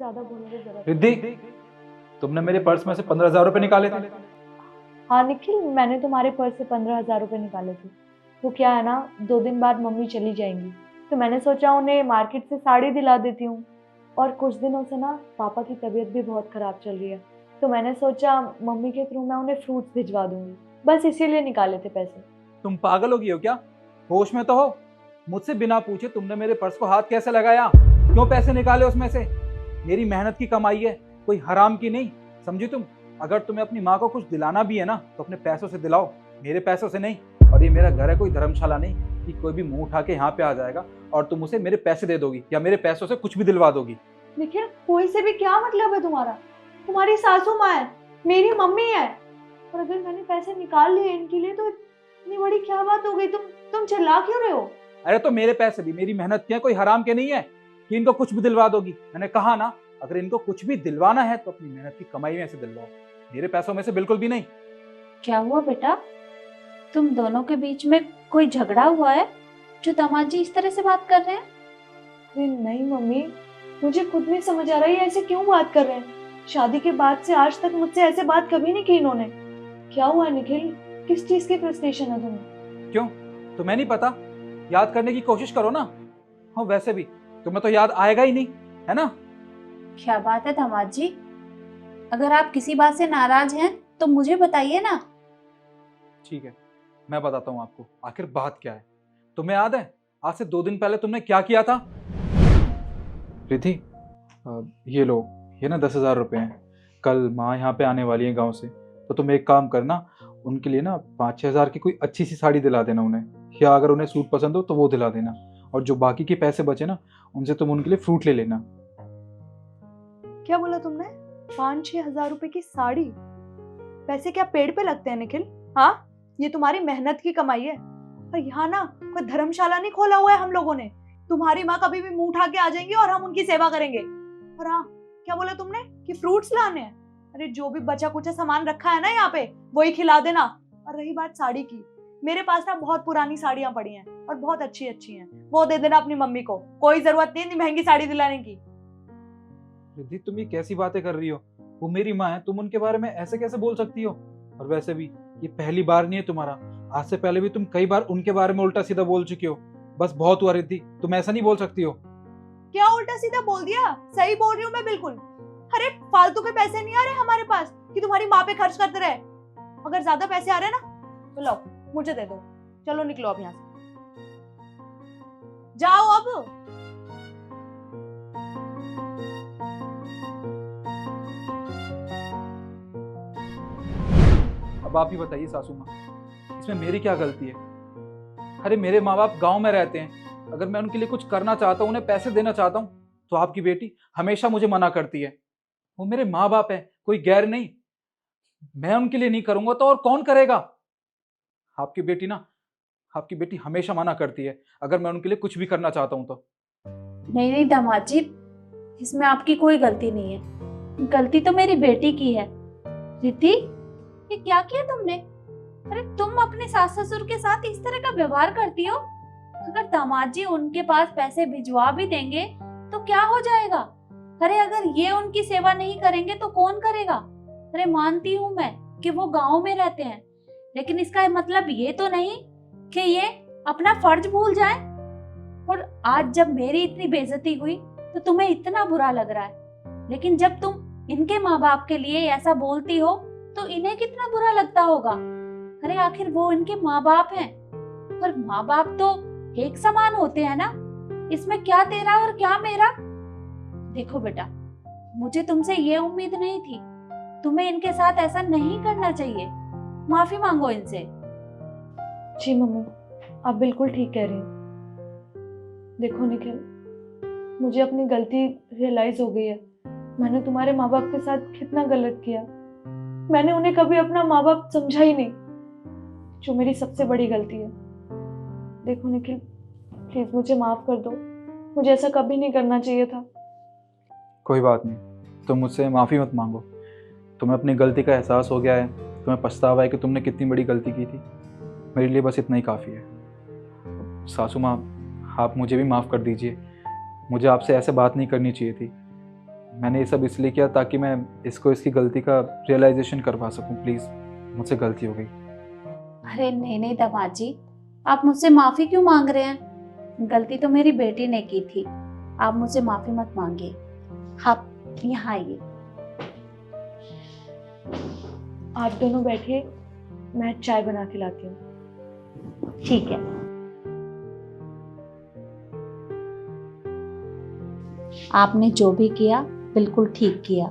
ज्यादा बोलने की जरूरत रिद्धि, तुमने मेरे पर्स में से 15,000 रुपए निकाले थे। हाँ निखिल, मैंने तुम्हारे पर्स से 15,000 रुपए निकाले थे। वो क्या है ना, 2 दिन बाद मम्मी चली जाएंगी, तो मैंने सोचा उन्हें मार्केट से साड़ी दिला देती हूँ। और कुछ दिनों से ना पापा की तबीयत भी बहुत खराब चल रही है, तो मैंने सोचा मम्मी के थ्रू मैं उन्हें फ्रूट्स भिजवा दूंगी। बस इसीलिए निकाले थे पैसे। तुम पागल हो गई हो क्या? होश में तो हो? मुझसे बिना पूछे तुमने मेरे पर्स को हाथ कैसे लगाया? क्यों पैसे निकाले उसमें से? मेरी मेहनत की कमाई है, कोई हराम की नहीं। समझी तुम? अगर तुम्हें अपनी माँ को कुछ दिलाना भी है ना तो अपने पैसों से दिलाओ, मेरे पैसों से नहीं। और ये मेरा घर है, कोई धर्मशाला नहीं कि कोई भी मुंह उठा के यहाँ पे आ जाएगा और तुम उसे मेरे पैसे दे दोगी या मेरे पैसों से कुछ भी दिलवा दोगी। निखिल, कोई से भी क्या मतलब है तुम्हारा? तुम्हारी सासू माँ है, मेरी मम्मी है। और अगर मैंने पैसे निकाल लिए इनके लिए तो इतनी बड़ी क्या बात हो गई? तुम चिल्ला क्यों रहे हो? अरे तो मेरे पैसे भी मेरी मेहनत के हैं, कोई हराम के नहीं है कि इनको कुछ भी दिलवा दोगी। मैंने कहा ना, अगर इनको कुछ भी दिलवाना है तो अपनी मेहनत की कमाई में से दिलवाओ, मेरे पैसों में से बिल्कुल भी नहीं। क्या हुआ बेटा, तुम दोनों के बीच में कोई झगड़ा हुआ है जो दामाद जी इस तरह से बात कर रहे हैं? अरे नहीं मम्मी, मुझे खुद नहीं समझ आ रहा है ऐसे क्यों बात कर रहे हैं। शादी के बाद से आज तक मुझसे ऐसे बात कभी नहीं की इन्होंने। क्या हुआ निखिल, किस चीज की फ्रस्ट्रेशन है तुम्हें? क्यों, तुम्हें नहीं पता? याद करने की कोशिश करो ना। हाँ वैसे भी तुम्हें तो याद आएगा ही नहीं, है ना? क्या बात है दामाद जी, अगर आप किसी बात से नाराज हैं तो मुझे बताइए ना। ठीक है, मैं बताता हूँ आपको आखिर बात क्या है। तुम्हें याद है आज से 2 दिन पहले तुमने क्या किया था? रिधि, ये लो, ये ना 10,000 रुपए हैं। कल माँ यहाँ पे आने वाली है गांव से, तो तुम एक काम करना, उनके लिए ना 5-6 हज़ार की कोई अच्छी सी साड़ी दिला देना उन्हें, या अगर उन्हें सूट पसंद हो तो वो दिला देना। और जो बाकी के पैसे बचे ना, उनसे तुम उनके लिए फ्रूट ले लेना। क्या बोला तुमने? 5-6 हजार रुपए की साड़ी? पैसे क्या पेड़ पे लगते हैं निखिल? हाँ, ये तुम्हारी मेहनत की कमाई है। और यहाँ ना कोई धर्मशाला नहीं खोला हुआ है हम लोगों ने। तुम्हारी माँ कभी भी मुंह उठा के आ जाएंगी और हम उनकी सेवा करेंगे। और हाँ, क्या बोला तुमने कि फ्रूट्स लाने हैं? अरे जो भी बचा कुचा सामान रखा है ना यहाँ पे, वही खिला देना। और रही बात साड़ी की, मेरे पास ना बहुत पुरानी साड़ियां पड़ी हैं और बहुत अच्छी अच्छी हैं, वो दे देना अपनी मम्मी को। कोई जरूरत नहीं महंगी साड़ी दिलाने की। रिद्धि, तुम ये कैसी बातें कर रही हो? वो मेरी माँ है, तुम उनके बारे में ऐसे कैसे बोल सकती हो? और वैसे भी ये पहली बार नहीं है तुम्हारा, आज से पहले भी तुम कई बार उनके बारे में उल्टा सीधा बोल चुकी हो। बस बहुत हुआ रिद्धि, तुम ऐसा नहीं बोल सकती हो। क्या उल्टा सीधा बोल दिया? सही बोल रही हूँ मैं बिल्कुल। अरे फालतू के पैसे नहीं आ रहे हमारे पास कि तुम्हारी माँ पे खर्च करते रहे। अगर ज्यादा पैसे आ रहे हैं ना तो लो, मुझे दे दो। चलो निकलो अब यहाँ से, जाओ अब। अब आप ही बताइए सासू माँ, इसमें मेरी क्या गलती है? अरे मेरे माँ बाप गांव में रहते हैं, अगर मैं उनके लिए कुछ करना चाहता हूँ, उन्हें पैसे देना चाहता हूँ, तो आपकी बेटी हमेशा मुझे मना करती है। वो मेरे माँ बाप है, कोई गैर नहीं। मैं उनके लिए नहीं करूंगा तो और कौन करेगा? आपकी बेटी ना, आपकी बेटी हमेशा मना करती है अगर मैं उनके लिए कुछ भी करना चाहता हूँ तो। नहीं नहीं दामाद जी, इसमें आपकी कोई गलती नहीं है, गलती तो मेरी बेटी की है। रिद्धि, ये क्या किया तुमने? अरे तुम अपने सास ससुर के साथ इस तरह का व्यवहार करती हो? अगर दामाद जी उनके पास पैसे भिजवा भी देंगे तो क्या हो जाएगा? अरे अगर ये उनकी सेवा नहीं करेंगे तो कौन करेगा? अरे मानती हूँ मैं कि वो गांव में रहते हैं, लेकिन इसका मतलब ये तो नहीं कि ये अपना फर्ज भूल जाए। और आज जब मेरी इतनी बेइज्जती हुई तो तुम्हें इतना बुरा लग रहा है, लेकिन जब तुम इनके माँ बाप के लिए ऐसा बोलती हो तो इन्हें कितना बुरा लगता होगा। अरे आखिर वो इनके माँ बाप हैं, और माँ बाप तो एक समान होते हैं ना। इसमें क्या तेरा और क्या मेरा? देखो बेटा, मुझे तुमसे ये उम्मीद नहीं थी, तुम्हें इनके साथ ऐसा नहीं करना चाहिए। माफी मांगो इनसे। जी मम्मी, आप बिल्कुल ठीक कह रही हैं। देखो निखिल, मुझे अपनी गलती रियलाइज हो गई है। मैंने तुम्हारे माँ बाप के साथ कितना गलत किया। मैंने उन्हें कभी अपना माँ बाप समझा ही नहीं, जो मेरी सबसे बड़ी गलती है। देखो निखिल, प्लीज मुझे माफ कर दो, मुझे ऐसा कभी नहीं करना चाहिए था। कोई बात नहीं, तुम मुझसे माफ़ी मत मांगो। तुम्हें अपनी गलती का एहसास हो गया है, तुम्हें पछतावा है कि तुमने कितनी बड़ी गलती की थी। मेरे लिए बस इतना ही काफ़ी है। सासू माँ, आप मुझे भी माफ़ कर दीजिए। मुझे आपसे ऐसे बात नहीं करनी चाहिए थी। मैंने ये सब इसलिए किया ताकि मैं इसको इसकी गलती का रियलाइजेशन करवा सकूं। प्लीज़, मुझसे गलती हो गई। अरे नहीं नहीं दामाद जी, आप मुझसे माफी क्यों मांग रहे हैं? गलती तो मेरी बेटी ने की थी, आप मुझसे माफी मत मांगिए। आप यहाँ आइए। आप दोनों बैठिए, मैं चाय बना के लाती हूँ। ठीक है। आपने जो भी किया बिल्कुल ठीक किया।